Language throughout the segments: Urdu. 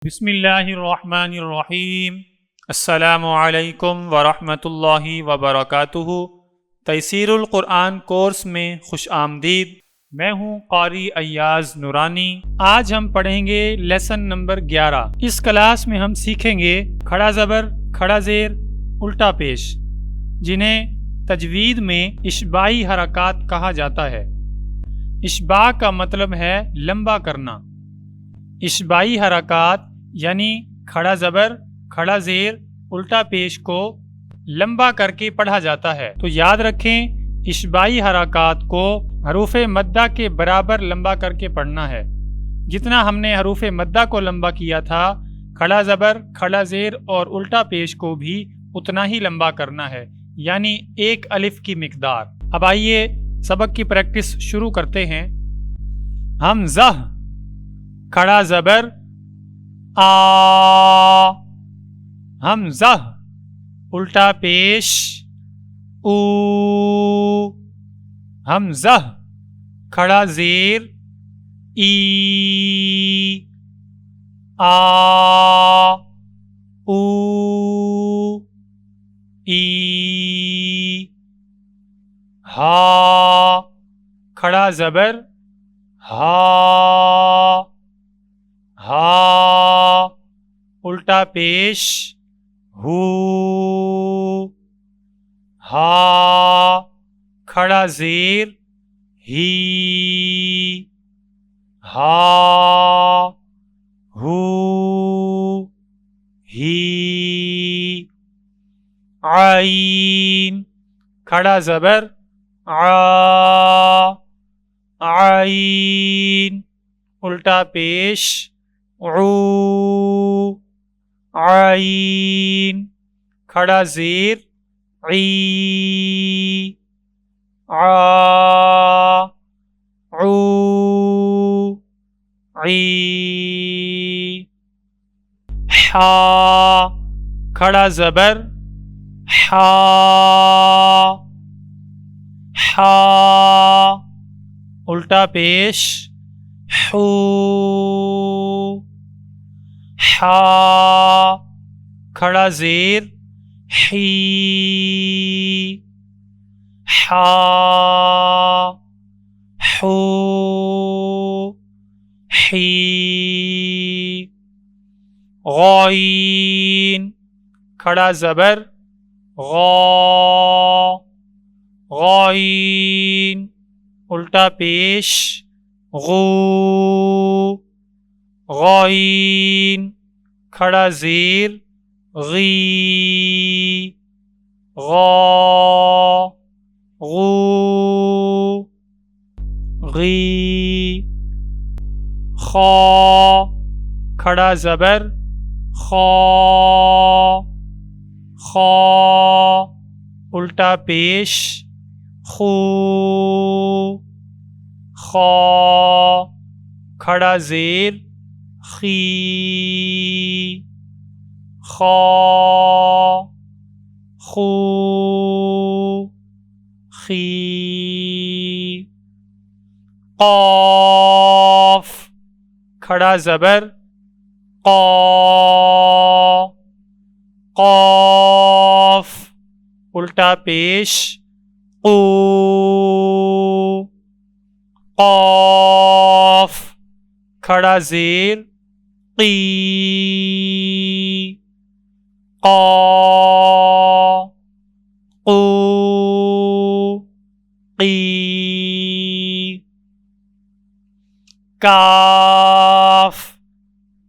بسم اللہ الرحمن الرحیم۔ السلام علیکم ورحمۃ اللہ وبرکاتہ۔ تیسیر القرآن کورس میں خوش آمدید۔ میں ہوں قاری ایاز نورانی۔ آج ہم پڑھیں گے لیسن نمبر 11۔ اس کلاس میں ہم سیکھیں گے کھڑا زبر، کھڑا زیر، الٹا پیش، جنہیں تجوید میں اشباعی حرکات کہا جاتا ہے۔ اشباع کا مطلب ہے لمبا کرنا۔ اشباعی حرکات یعنی کھڑا زبر، کھڑا زیر، الٹا پیش کو لمبا کر کے پڑھا جاتا ہے۔ تو یاد رکھیں، اشباعی حرکات کو حروف مدہ کے برابر لمبا کر کے پڑھنا ہے۔ جتنا ہم نے حروف مدہ کو لمبا کیا تھا، کھڑا زبر، کھڑا زیر اور الٹا پیش کو بھی اتنا ہی لمبا کرنا ہے، یعنی ایک الف کی مقدار۔ اب آئیے سبق کی پریکٹس شروع کرتے ہیں۔ حمزہ، کھڑا زبر آ، حمزہ، الٹا پیش او، حمزہ، کھڑا زیر ای، آ، او، ای، ہا، کھڑا زبر ہا، ہا، الٹا پیش ہو، ہا، کھڑا زیر ہی، ہا، ہو، ہی، عین، کھڑا زبر آ، عین، الٹا پیش عو، عین، کھڑا زیر عی، عا، عو، عی، حا، کھڑا زبر حا، حا، الٹا پیش حو، حا، کھڑا زیر حی، حا، حو، حی، غین، کھڑا زبر غا، غین، الٹا پیش غو، غین، کھڑا زیر غی، غا، غو، غی، خا، کھڑا زبر خا، خا، الٹا پیش خو، خا، کھڑا زیر خی، خا، خو، خی، قاف، کھڑا زبر قا، قاف، الٹا پیش قو، قاف، کھڑا زیر قی، قا، قو، قی، کاف،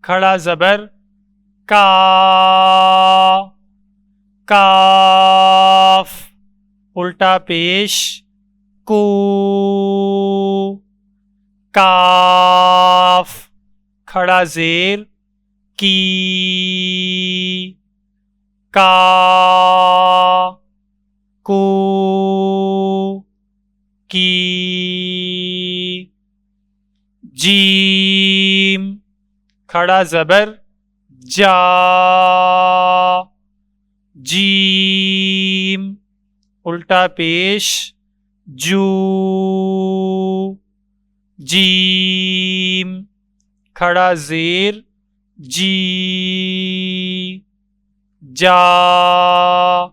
کھڑا زبر کا، کاف، الٹا پیش کو، کاف، کھڑا زیر کی، کا، کو، کی، جیم، کھڑا زبر جا، جیم، الٹا پیش جو، جیم، کھڑا زیر جی جا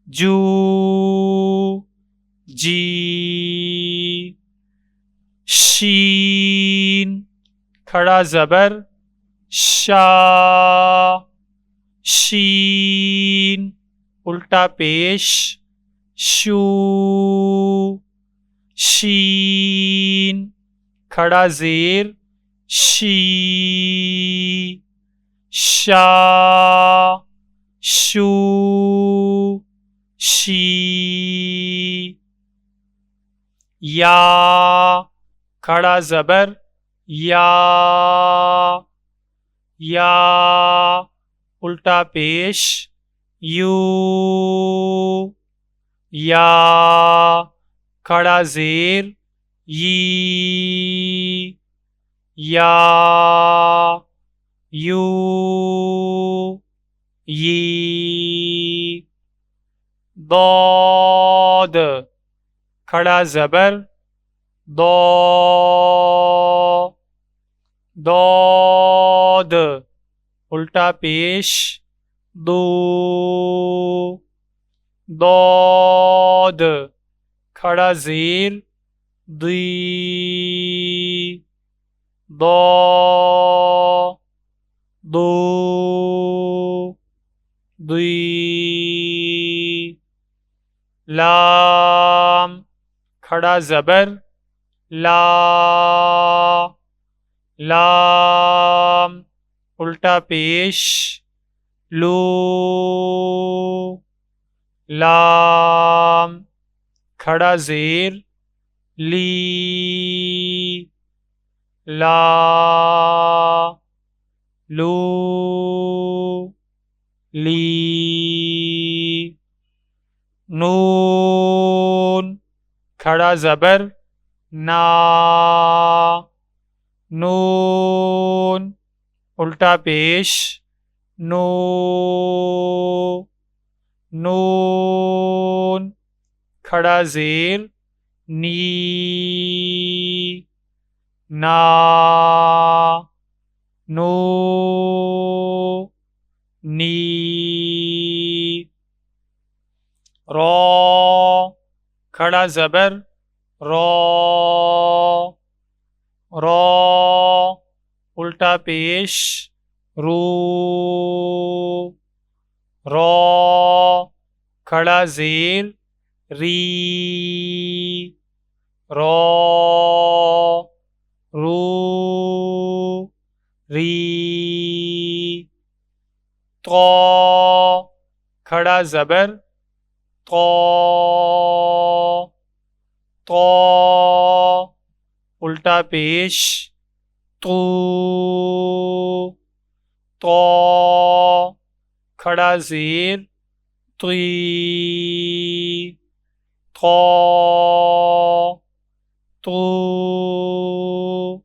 جو جی شین کھڑا زبر شا شین الٹا پیش شو شین کھڑا زیر شی شا شو شی یا کھڑا زبر یا یا الٹا پیش یو یا کھڑا زیر یی یا یو یی ضاد کھڑا زبر دو ضاد الٹا پیش دو ضاد کھڑا زیر دی دو دو دی لام کھڑا زبر لا لام الٹا پیش لو لام کھڑا زیر لی لا لو لی نون کھڑا زبر نا نون الٹا پیش نو نون کھڑا زیر نی نا نو نی رو کھڑا زبر رو رو الٹا پیش رو رو کھڑا زیر ری رو رو ری تو کھڑا زبر تو تو الٹا پیش تو تو کھڑا زیر تی تو تو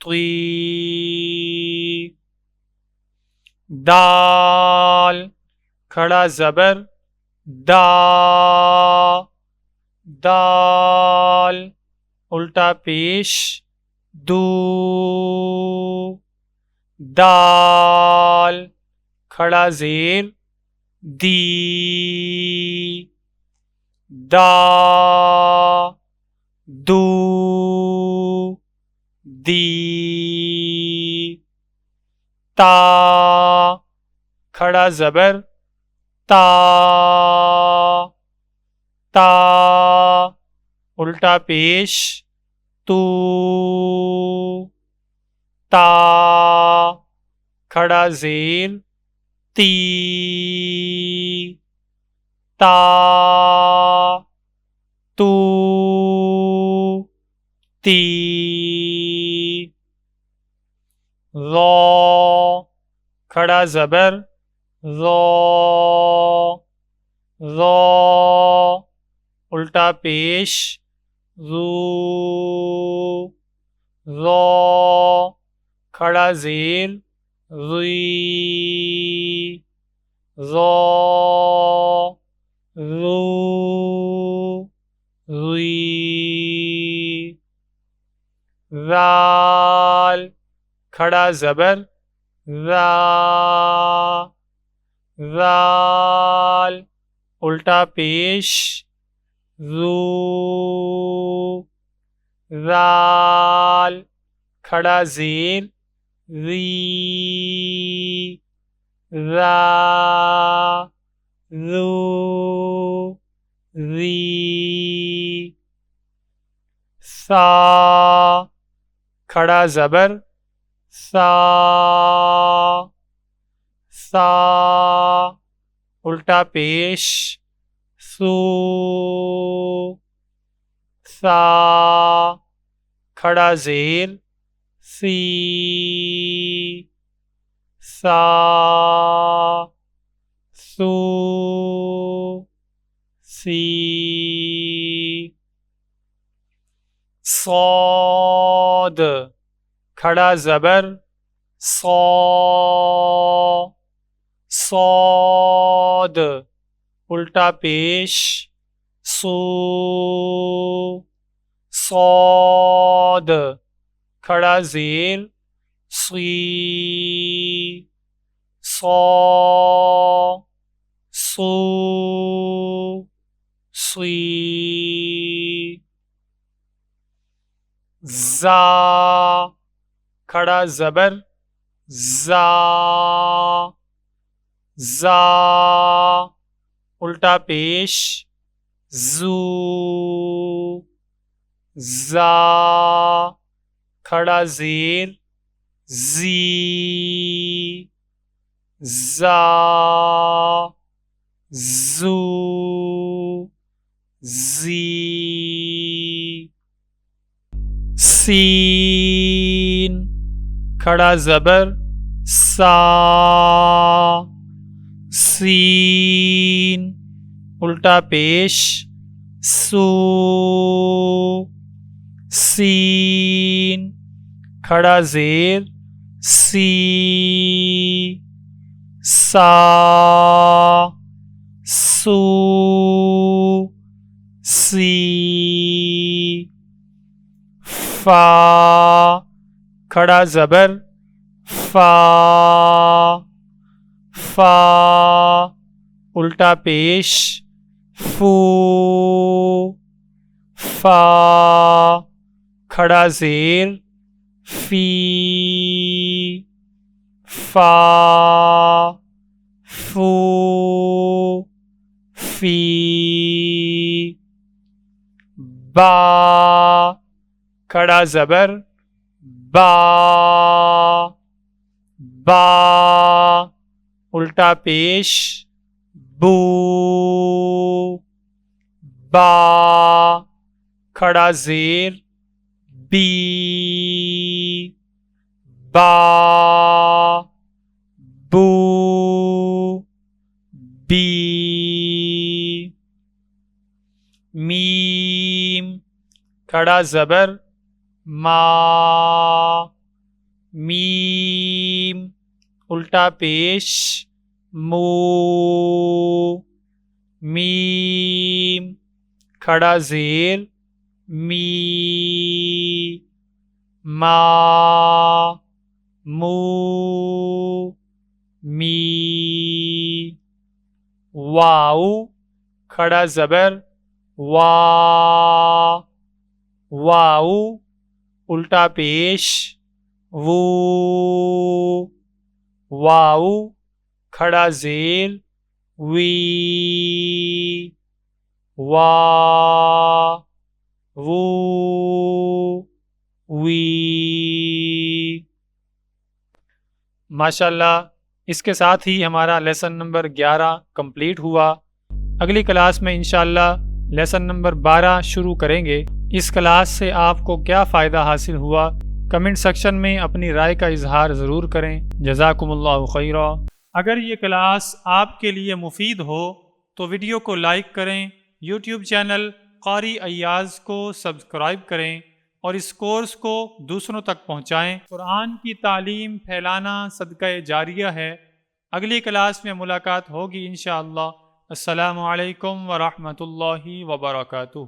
تی دال کھڑا زبر دا دال الٹا پیش دو دال کھڑا زیر دی دا دو دی تا کھڑا زبر تا تا الٹا پیش تو تا کھڑا زیر تی تا تو تی ذو کھڑا زبر ذو ذو الٹا پیش ذو ذو کھڑا زیر ذی ذو ذو ذی ذال کھڑا زبر ذا ذال الٹا پیش ذو ذال کھڑا زیر ذی ذا ذو ذی سا کھڑا زبر سا سا الٹا پیش سو سا کھڑا زیر سی سا سو سی صاد کھڑا زبر صا صاد الٹا پیش سو صاد کھڑا زیر صی صا صو صی زا کھڑا زبر زا زا الٹا پیش زو زا کھڑا زیر زی زا زو زی سین کھڑا زبر سا سین الٹا پیش سو سین کھڑا زیر سی سا سو سی فا کھڑا زبر فا فا الٹا پیش فو فا کھڑا زیر فی فا فو فی با کھڑا زبر با با الٹا پیش بو با کھڑا زیر بی با بو بی میم کھڑا زبر ما میم الٹا پیش مو میم کھڑا زیر می ما مو می واو کھڑا زبر وا واو الٹا پیش وو واو کھڑا زیر وی وا وو وی ماشاءاللہ اس کے ساتھ ہی ہمارا لیسن نمبر 11 کمپلیٹ ہوا۔ اگلی کلاس میں انشاءاللہ لیسن نمبر 12 شروع کریں گے۔ اس کلاس سے آپ کو کیا فائدہ حاصل ہوا کمنٹ سیکشن میں اپنی رائے کا اظہار ضرور کریں۔ جزاکم اللہ خیرا۔ اگر یہ کلاس آپ کے لیے مفید ہو تو ویڈیو کو لائک کریں، یوٹیوب چینل قاری ایاز کو سبسکرائب کریں اور اس کورس کو دوسروں تک پہنچائیں۔ قرآن کی تعلیم پھیلانا صدقہ جاریہ ہے۔ اگلی کلاس میں ملاقات ہوگی انشاءاللہ۔ السلام علیکم ورحمۃ اللہ وبرکاتہ۔